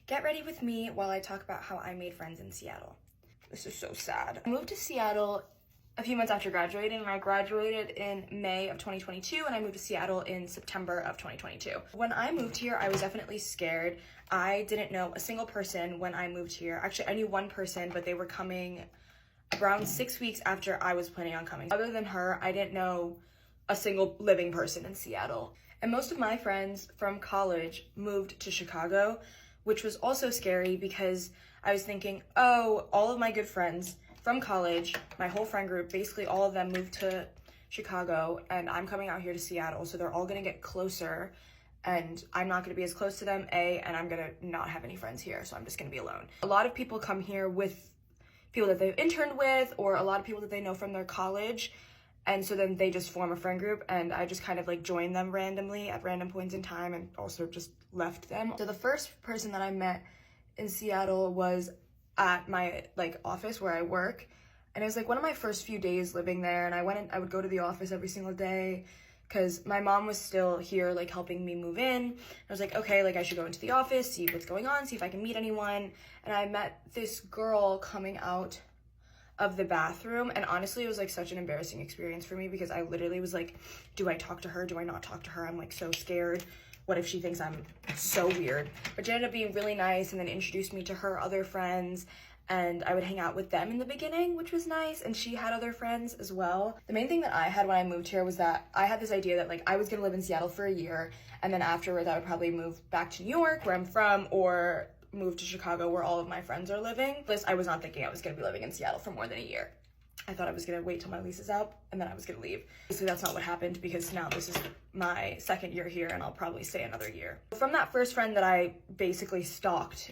Get ready with me while I talk about how I made friends in Seattle. This is so sad. I moved to Seattle a few months after graduating. I graduated in May of 2022 and I moved to Seattle in September of 2022. When I moved here, I was definitely scared. I didn't know a single person when I moved here. Actually, I knew one person, but they were coming around 6 weeks after I was planning on coming. Other than her, I didn't know a single living person in Seattle. And most of my friends from college moved to Chicago, which was also scary because I was thinking, oh, all of my good friends from college, my whole friend group, basically all of them moved to Chicago and I'm coming out here to Seattle, so they're all gonna get closer and I'm not gonna be as close to them, and I'm gonna not have any friends here, so I'm just gonna be alone. A lot of people come here with people that they've interned with or a lot of people that they know from their college, and so then they just form a friend group and I just kind of like joined them randomly at random points in time and also just left them. So the first person that I met in Seattle was at my office where I work, and it was like one of my first few days living there, and I would go to the office every single day because my mom was still here like helping me move in. I was like, okay, like I should go into the office, see what's going on, see if I can meet anyone. And I met this girl coming out of the bathroom, and honestly it was like such an embarrassing experience for me because I literally was like, do I talk to her, do I not talk to her? I'm like so scared. What if she thinks I'm so weird? But she ended up being really nice and then introduced me to her other friends, and I would hang out with them in the beginning, which was nice, and she had other friends as well. The main thing that I had when I moved here was that I had this idea that like I was gonna live in Seattle for a year, and then afterwards I would probably move back to New York where I'm from, or move to Chicago where all of my friends are living. I was not thinking I was gonna be living in Seattle for more than a year. I thought I was gonna wait till my lease is up and then I was gonna leave. So that's not what happened because now this is my second year here and I'll probably stay another year. From that first friend that I basically stalked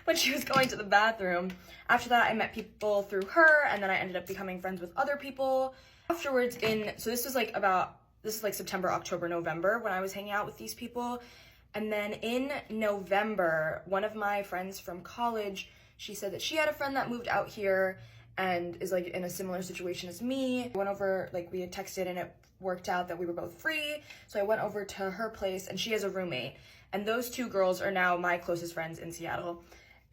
when she was going to the bathroom, after that I met people through her, and then I ended up becoming friends with other people. Afterwards so this is like September, October, November when I was hanging out with these people. And then in November, one of my friends from college, she said that she had a friend that moved out here and is like in a similar situation as me. I went over, like we had texted and it worked out that we were both free. So I went over to her place and she has a roommate. And those two girls are now my closest friends in Seattle.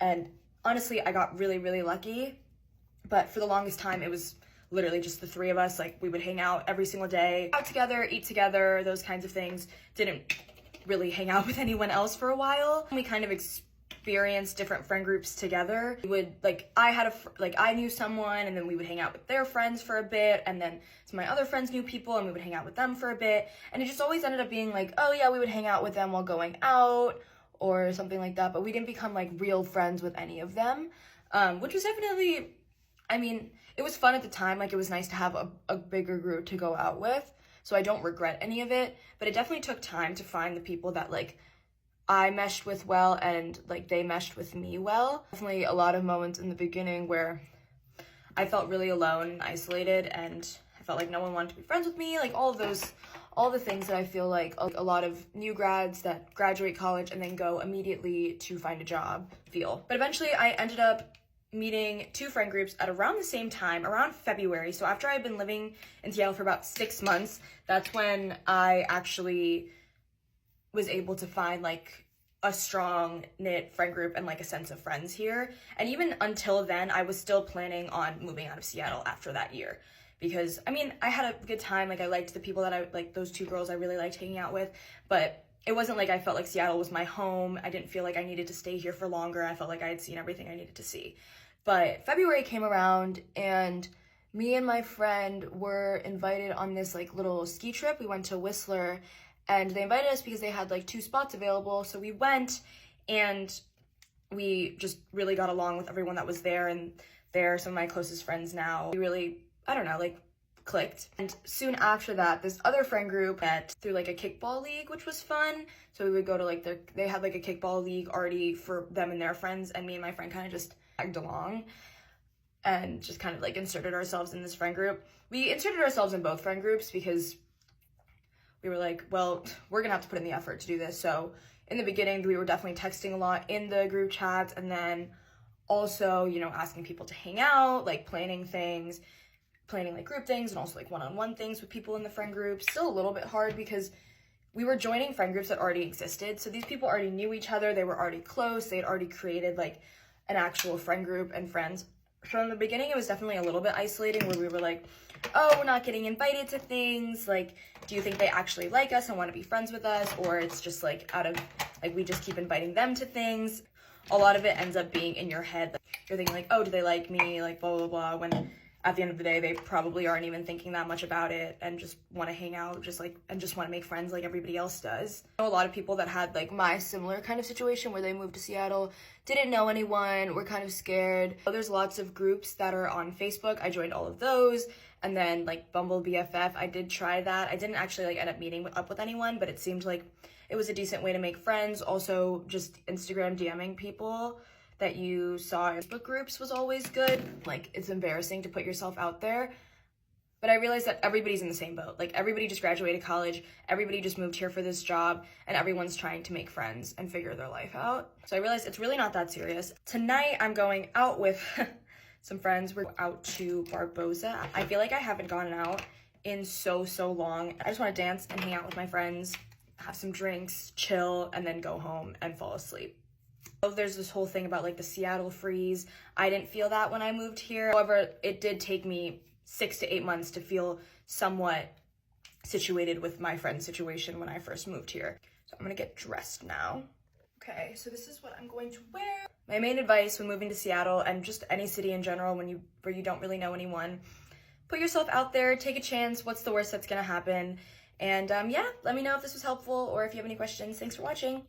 And honestly, I got really, really lucky. But for the longest time, it was literally just the three of us. Like we would hang out every single day, out together, eat together, those kinds of things. Didn't really hang out with anyone else for a while. We kind of experienced different friend groups together. We would I knew someone and then we would hang out with their friends for a bit, and then some of my other friends knew people and we would hang out with them for a bit, and it just always ended up being like, oh yeah, we would hang out with them while going out or something like that, but we didn't become like real friends with any of them, which was definitely, I mean, it was fun at the time. Like it was nice to have a bigger group to go out with. So I don't regret any of it, but it definitely took time to find the people that like I meshed with well and like they meshed with me well. Definitely a lot of moments in the beginning where I felt really alone and isolated, and I felt like no one wanted to be friends with me, like all the things that I feel like a lot of new grads that graduate college and then go immediately to find a job feel. But eventually I ended up meeting two friend groups at around the same time, around February. So after I'd been living in Seattle for about 6 months, that's when I actually was able to find like a strong knit friend group and like a sense of friends here. And even until then, I was still planning on moving out of Seattle after that year. Because I mean, I had a good time. Like I liked the people that I like, those two girls I really liked hanging out with, but it wasn't like I felt like Seattle was my home. I didn't feel like I needed to stay here for longer. I felt like I had seen everything I needed to see. But February came around and me and my friend were invited on this like little ski trip. We went to Whistler and they invited us because they had like 2 spots available. So we went and we just really got along with everyone that was there, and they're some of my closest friends now. We really, I don't know, like clicked. And soon after that, this other friend group met through like a kickball league, which was fun. So we would go to like they had like a kickball league already for them and their friends, and me and my friend kind of just tagged along and just kind of like inserted ourselves in this friend group. We inserted ourselves in both friend groups because we were like, well, we're gonna have to put in the effort to do this. So in the beginning, we were definitely texting a lot in the group chats, and then also, you know, asking people to hang out, like planning like group things and also like one-on-one things with people in the friend group. Still a little bit hard because we were joining friend groups that already existed. So these people already knew each other. They were already close. They had already created like an actual friend group and friends. So in the beginning, it was definitely a little bit isolating where we were like, oh, we're not getting invited to things. Like, do you think they actually like us and want to be friends with us? Or it's just like out of, like, we just keep inviting them to things. A lot of it ends up being in your head. Like, you're thinking like, oh, do they like me? Like, blah, blah, blah. When at the end of the day, they probably aren't even thinking that much about it and just want to hang out, just want to make friends like everybody else does. I know a lot of people that had like my similar kind of situation where they moved to Seattle, didn't know anyone, were kind of scared. There's lots of groups that are on Facebook. I joined all of those. And then like Bumble BFF, I did try that. I didn't actually like end up meeting up with anyone, but it seemed like it was a decent way to make friends. Also, just Instagram DMing people that you saw in Facebook groups was always good. Like, it's embarrassing to put yourself out there. But I realized that everybody's in the same boat. Like, everybody just graduated college, everybody just moved here for this job, and everyone's trying to make friends and figure their life out. So I realized it's really not that serious. Tonight, I'm going out with some friends. We're out to Barboza. I feel like I haven't gone out in so long. I just want to dance and hang out with my friends, have some drinks, chill, and then go home and fall asleep. There's this whole thing about like the Seattle freeze. I didn't feel that when I moved here. However, it did take me 6 to 8 months to feel somewhat situated with my friend's situation when I first moved here. So I'm gonna get dressed now. Okay, so this is what I'm going to wear. My main advice when moving to Seattle and just any city in general where you don't really know anyone, put yourself out there, take a chance. What's the worst that's gonna happen? And yeah, let me know if this was helpful or if you have any questions. Thanks for watching.